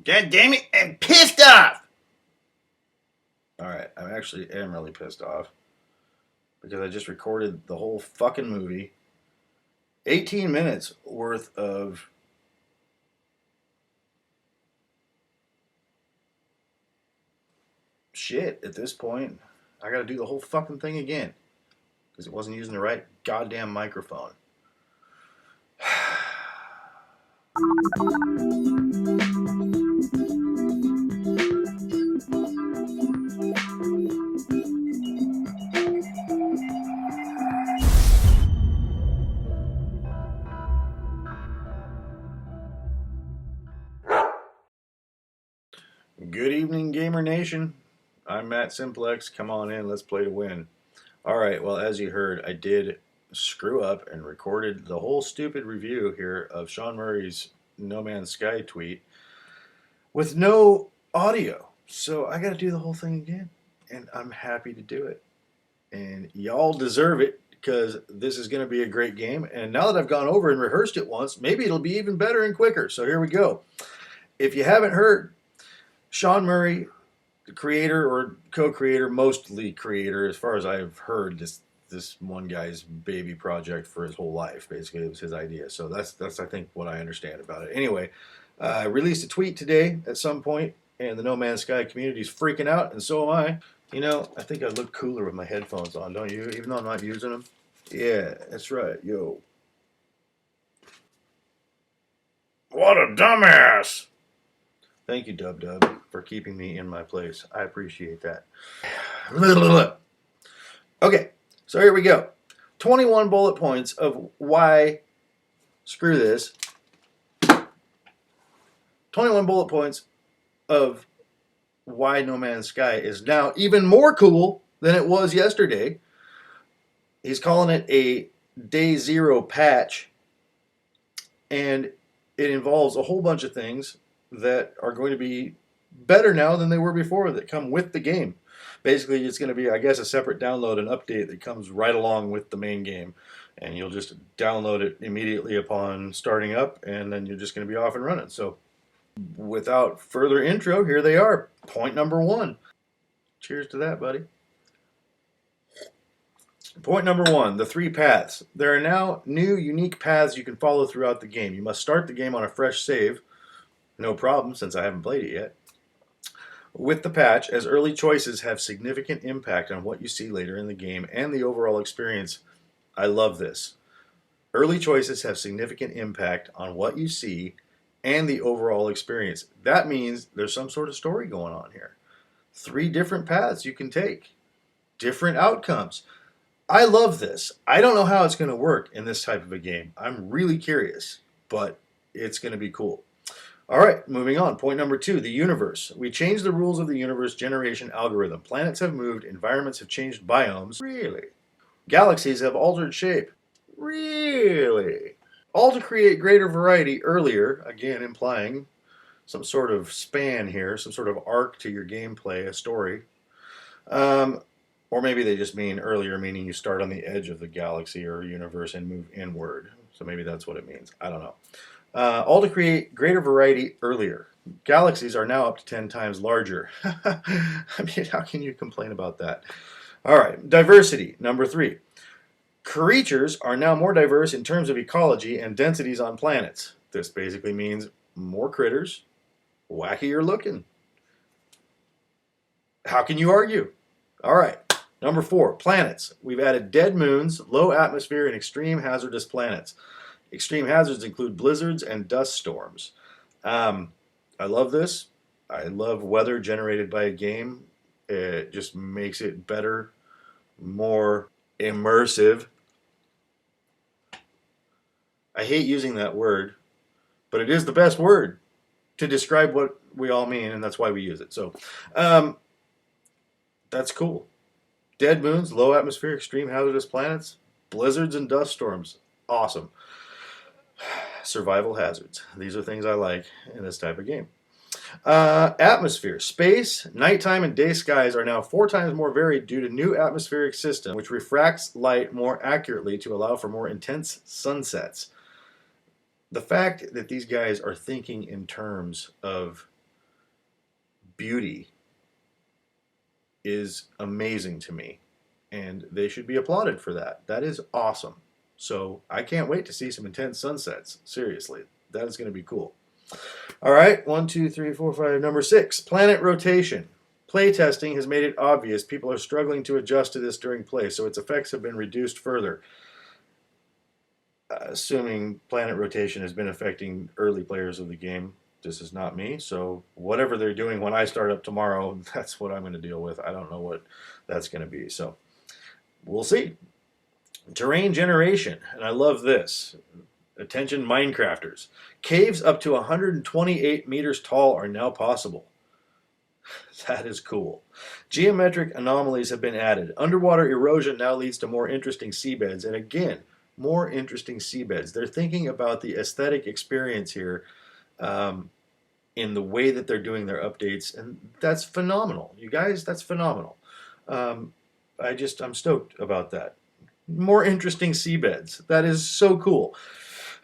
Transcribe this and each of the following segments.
God damn it, I'm pissed off! Alright, I actually am really pissed off. Because I just recorded the whole fucking movie. 18 minutes worth of shit at this point. I gotta do the whole fucking thing again. Because it wasn't using the right goddamn microphone. Good evening, Gamer Nation. I'm mattsimpleX. Come on in, let's play to win. Alright, well, as you heard, I did screw up and recorded the whole stupid review here of Sean Murray's No Man's Sky tweet with no audio. So I gotta do the whole thing again. And I'm happy to do it. And y'all deserve it because this is going to be a great game. And now that I've gone over and rehearsed it once, maybe it'll be even better and quicker. So here we go. If you haven't heard, Sean Murray, the creator or co-creator, mostly creator, as far as I've heard, this one guy's baby project for his whole life. Basically, it was his idea. So that's I think what I understand about it. Anyway, I released a tweet today at some point, and the No Man's Sky community is freaking out, and so am I. You know, I think I look cooler with my headphones on, don't you? Even though I'm not using them. Yeah, that's right. Yo. What a dumbass! Thank you, Dub Dub, for keeping me in my place. I appreciate that. Okay, so here we go. 21 bullet points of why, screw this. 21 bullet points of why No Man's Sky is now even more cool than it was yesterday. He's calling it a Day Zero patch, and it involves a whole bunch of things that are going to be better now than they were before that come with the game. Basically, it's going to be, I guess, a separate download and update that comes right along with the main game, and you'll just download it immediately upon starting up, and then you're just going to be off and running. So without further intro, here they are. Point number one. Cheers to that, buddy. Point number one, the 3 paths. There are now new, unique paths you can follow throughout the game. You must start the game on a fresh save. No problem, since I haven't played it yet. With the patch, as early choices have significant impact on what you see later in the game and the overall experience. I love this. Early choices have significant impact on what you see and the overall experience. That means there's some sort of story going on here. 3 different paths you can take. Different outcomes. I love this. I don't know how it's going to work in this type of a game. I'm really curious, but it's going to be cool. All right, moving on. Point number 2, the universe. We changed the rules of the universe generation algorithm. Planets have moved, environments have changed biomes. Really? Galaxies have altered shape. Really? All to create greater variety earlier, again implying some sort of span here, some sort of arc to your gameplay, a story. Or maybe they just mean earlier, meaning you start on the edge of the galaxy or universe and move inward. So maybe that's what it means. I don't know. All to create greater variety earlier. Galaxies are now up to 10 times larger. I mean, how can you complain about that? All right, diversity, number 3. Creatures are now more diverse in terms of ecology and densities on planets. This basically means more critters, wackier looking. How can you argue? All right, number 4, planets. We've added dead moons, low atmosphere, and extreme hazardous planets. Extreme hazards include blizzards and dust storms. I love this. I love weather generated by a game. It just makes it better, more immersive. I hate using that word, but it is the best word to describe what we all mean, and that's why we use it. So that's cool. Dead moons, low atmosphere, extreme hazardous planets, blizzards and dust storms. Awesome. Survival hazards. These are things I like in this type of game. Atmosphere. Space, nighttime, and day skies are now 4 times more varied due to new atmospheric system, which refracts light more accurately to allow for more intense sunsets. The fact that these guys are thinking in terms of beauty is amazing to me, and they should be applauded for that. That is awesome. So I can't wait to see some intense sunsets. Seriously, that is going to be cool. All right, 1, 2, 3, 4, 5. Number 6, planet rotation. Playtesting has made it obvious people are struggling to adjust to this during play, so its effects have been reduced further. Assuming planet rotation has been affecting early players of the game, this is not me, so whatever they're doing when I start up tomorrow, that's what I'm going to deal with. I don't know what that's going to be, so we'll see. Terrain generation, and I love this. Attention Minecrafters. Caves up to 128 meters tall are now possible. That is cool. Geometric anomalies have been added. Underwater erosion now leads to more interesting seabeds, and again, more interesting seabeds. They're thinking about the aesthetic experience here in the way that they're doing their updates, and that's phenomenal. You guys, that's phenomenal. I'm stoked about that. More interesting seabeds. That is so cool.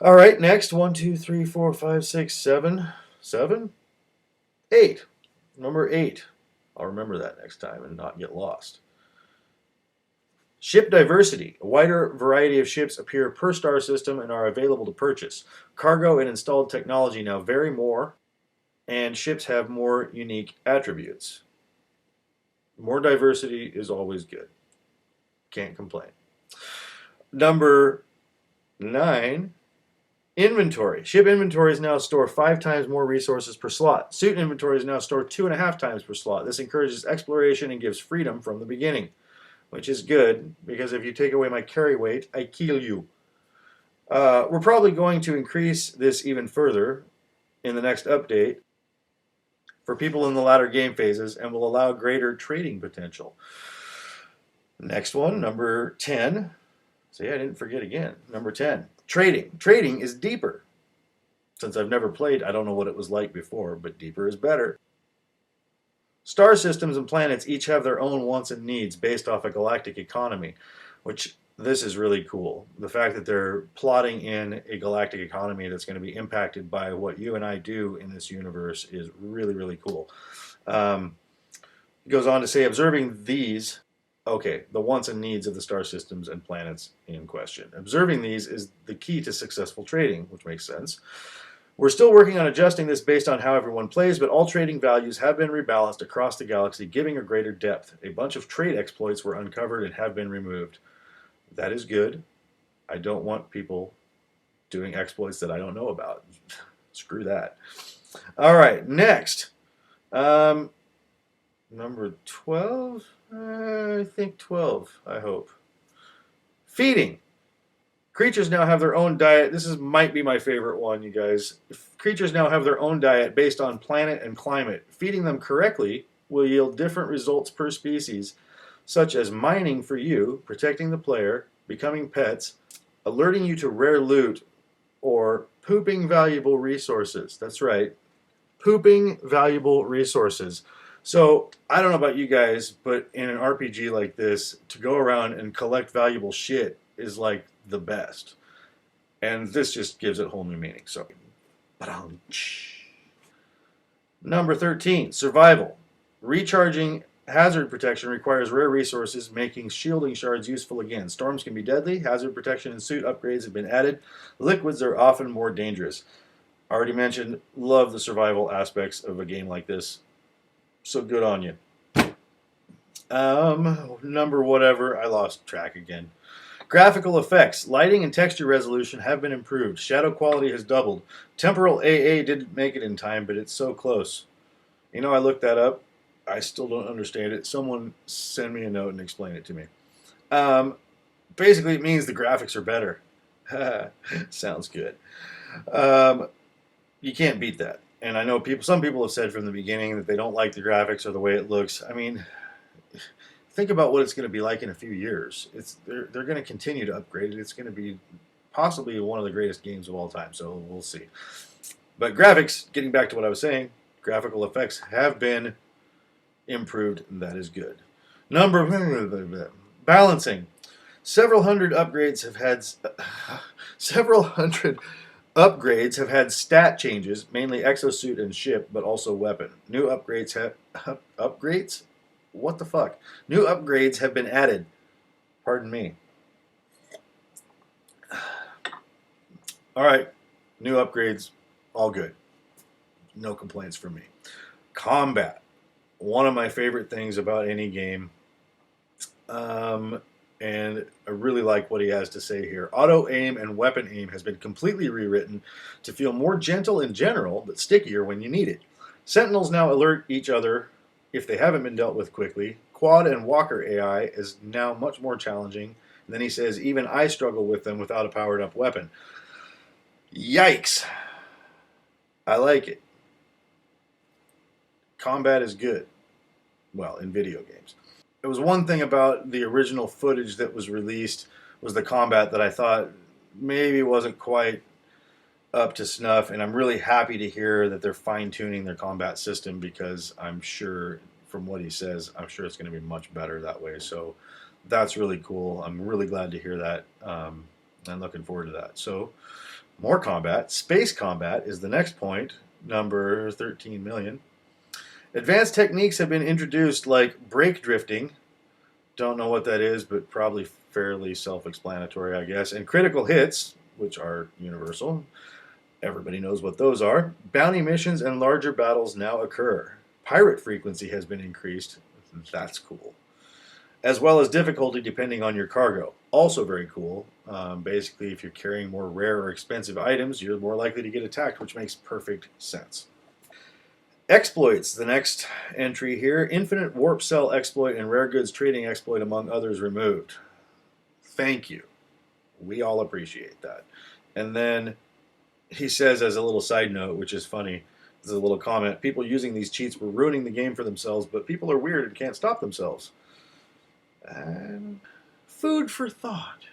All right, next, 1, 2, 3, 4, 5, 6, 7, 7, 8. Number 8. I'll remember that next time and not get lost. Ship diversity. A wider variety of ships appear per star system and are available to purchase. Cargo and installed technology now vary more, and ships have more unique attributes. More diversity is always good. Can't complain. Number 9, inventory. Ship inventories now store 5 times more resources per slot. Suit inventories now store 2.5 times per slot. This encourages exploration and gives freedom from the beginning, which is good, because if you take away my carry weight, I kill you. We're probably going to increase this even further in the next update for people in the latter game phases, and will allow greater trading potential. Next one, number 10. See, I didn't forget again. Number 10, trading. Trading is deeper. Since I've never played, I don't know what it was like before, but deeper is better. Star systems and planets each have their own wants and needs based off a galactic economy, which this is really cool. The fact that they're plotting in a galactic economy that's going to be impacted by what you and I do in this universe is really, really cool. It goes on to say, observing these, okay, the wants and needs of the star systems and planets in question. Observing these is the key to successful trading, which makes sense. We're still working on adjusting this based on how everyone plays, but all trading values have been rebalanced across the galaxy, giving a greater depth. A bunch of trade exploits were uncovered and have been removed. That is good. I don't want people doing exploits that I don't know about. Screw that. All right, next. Number 12? I think 12, I hope. Feeding. Creatures now have their own diet. This might be my favorite one, you guys. Creatures now have their own diet based on planet and climate. Feeding them correctly will yield different results per species, such as mining for you, protecting the player, becoming pets, alerting you to rare loot, or pooping valuable resources. That's right, pooping valuable resources. So, I don't know about you guys, but in an RPG like this, to go around and collect valuable shit is like the best. And this just gives it whole new meaning. So, number 13, survival. Recharging hazard protection requires rare resources, making shielding shards useful again. Storms can be deadly. Hazard protection and suit upgrades have been added. Liquids are often more dangerous. Already mentioned, love the survival aspects of a game like this. So good on you. Number whatever, I lost track again. Graphical effects. Lighting and texture resolution have been improved. Shadow quality has doubled. Temporal AA didn't make it in time, but it's so close. You know, I looked that up. I still don't understand it. Someone send me a note and explain it to me. Basically, it means the graphics are better. Sounds good. You can't beat that. And I know some people have said from the beginning that they don't like the graphics or the way it looks. I mean, think about what it's going to be like in a few years. They're going to continue to upgrade it. It's going to be possibly one of the greatest games of all time. So we'll see. But graphics, getting back to what I was saying, graphical effects have been improved, and that is good. Balancing. Several hundred Upgrades have had stat changes, mainly exosuit and ship, but also weapon. New upgrades have upgrades. What the fuck? New upgrades have been added. Pardon me. All right, new upgrades, all good. No complaints from me. Combat, one of my favorite things about any game. And I really like what he has to say here. Auto aim and weapon aim has been completely rewritten to feel more gentle in general, but stickier when you need it. Sentinels now alert each other if they haven't been dealt with quickly. Quad and Walker AI is now much more challenging. And then he says, even I struggle with them without a powered up weapon. Yikes. I like it. Combat is good. Well, in video games. It was one thing about the original footage that was released was the combat that I thought maybe wasn't quite up to snuff, and I'm really happy to hear that they're fine-tuning their combat system because I'm sure, from what he says, I'm sure it's going to be much better that way. So that's really cool. I'm really glad to hear that. I'm looking forward to that. So more combat. Space combat is the next point, number 13 million. Advanced techniques have been introduced like brake drifting. Don't know what that is, but probably fairly self-explanatory, I guess. And critical hits, which are universal. Everybody knows what those are. Bounty missions and larger battles now occur. Pirate frequency has been increased. That's cool. As well as difficulty depending on your cargo. Also very cool. Basically, if you're carrying more rare or expensive items, you're more likely to get attacked, which makes perfect sense. Exploits, the next entry here. Infinite warp cell exploit and rare goods trading exploit, among others, removed. Thank you. We all appreciate that. And then he says, as a little side note, which is funny, this is a little comment, people using these cheats were ruining the game for themselves, but people are weird and can't stop themselves. Food for thought.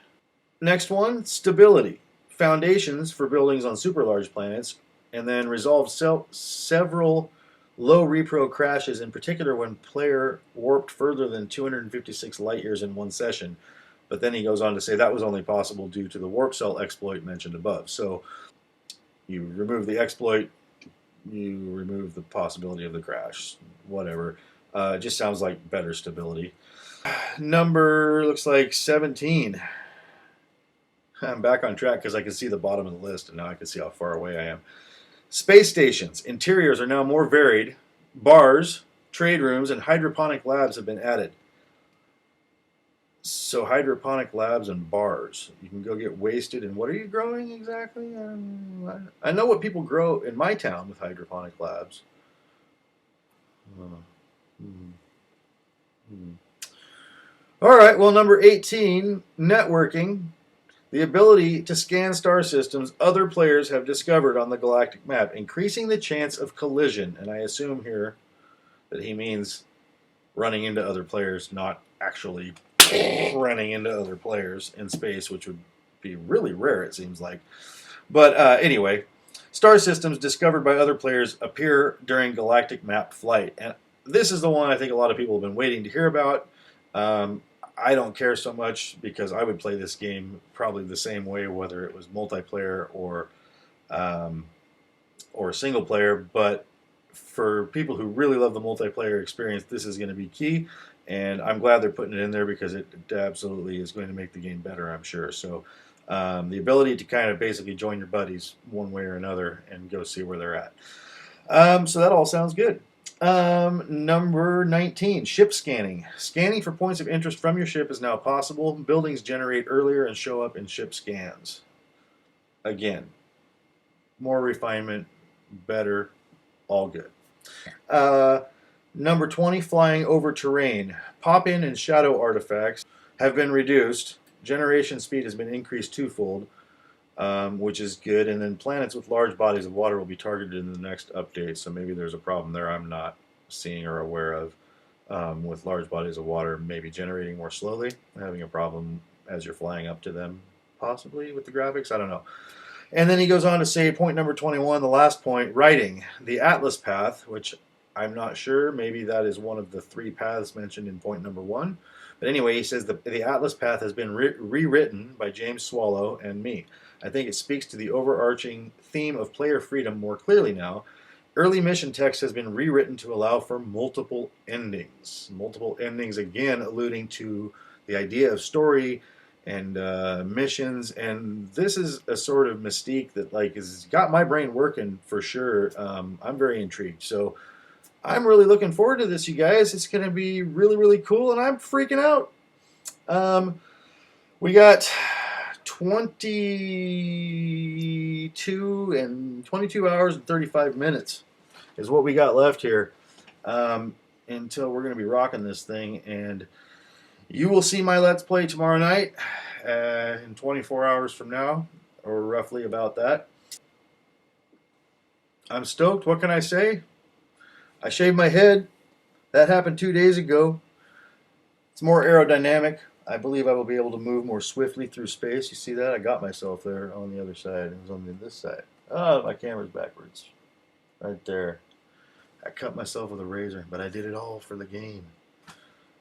Next one, stability. Foundations for buildings on super large planets, and then resolve several low repro crashes, in particular when player warped further than 256 light years in one session. But then he goes on to say that was only possible due to the warp cell exploit mentioned above. So you remove the exploit, you remove the possibility of the crash, whatever. It just sounds like better stability. Number looks like 17. I'm back on track because I can see the bottom of the list, and now I can see how far away I am. Space stations. Interiors are now more varied. Bars, trade rooms, and hydroponic labs have been added. So hydroponic labs and bars. You can go get wasted. And what are you growing exactly? I know what people grow in my town with hydroponic labs. All right, well, number 18, networking. The ability to scan star systems other players have discovered on the galactic map, increasing the chance of collision. And I assume here that he means running into other players, not actually running into other players in space, which would be really rare, it seems like. But anyway, star systems discovered by other players appear during galactic map flight. And this is the one I think a lot of people have been waiting to hear about. I don't care so much because I would play this game probably the same way, whether it was multiplayer or single player. But for people who really love the multiplayer experience, this is going to be key. And I'm glad they're putting it in there because it absolutely is going to make the game better, I'm sure. So the ability to kind of basically join your buddies one way or another and go see where they're at. So that all sounds good. Number 19, ship scanning. Scanning for points of interest from your ship is now possible. Buildings generate earlier and show up in ship scans. Again, more refinement, better, all good. Number 20, flying over terrain. Pop-in and shadow artifacts have been reduced. Generation speed has been increased twofold, which is good. And then planets with large bodies of water will be targeted in the next update. So maybe there's a problem there I'm not seeing or aware of with large bodies of water maybe generating more slowly, having a problem as you're flying up to them, possibly with the graphics. I don't know. And then he goes on to say, point number 21, the last point, writing. The Atlas path, which I'm not sure. Maybe that is one of the 3 paths mentioned in point number 1. But anyway, he says the Atlas path has been rewritten by James Swallow and me. I think it speaks to the overarching theme of player freedom more clearly now. Early mission text has been rewritten to allow for multiple endings. Multiple endings, again, alluding to the idea of story and missions. And this is a sort of mystique that like has got my brain working for sure. I'm very intrigued. So I'm really looking forward to this, you guys. It's going to be really, really cool, and I'm freaking out. We got 22 hours and 35 minutes is what we got left here until we're going to be rocking this thing. And you will see my Let's Play tomorrow night in 24 hours from now, or roughly about that. I'm stoked. What can I say? I shaved my head. That happened 2 days ago. It's more aerodynamic. I believe I will be able to move more swiftly through space. You see that? I got myself there on the other side. It was on this side. Oh, my camera's backwards. Right there. I cut myself with a razor, but I did it all for the game.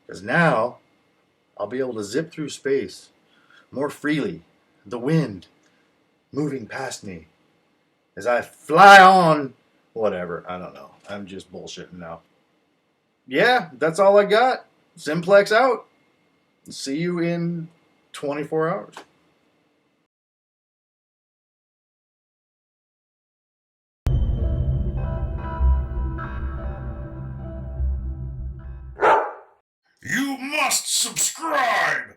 Because now, I'll be able to zip through space more freely. The wind moving past me as I fly on. Whatever. I don't know. I'm just bullshitting now. Yeah, that's all I got. Simplex out. See you in 24 hours. You must subscribe!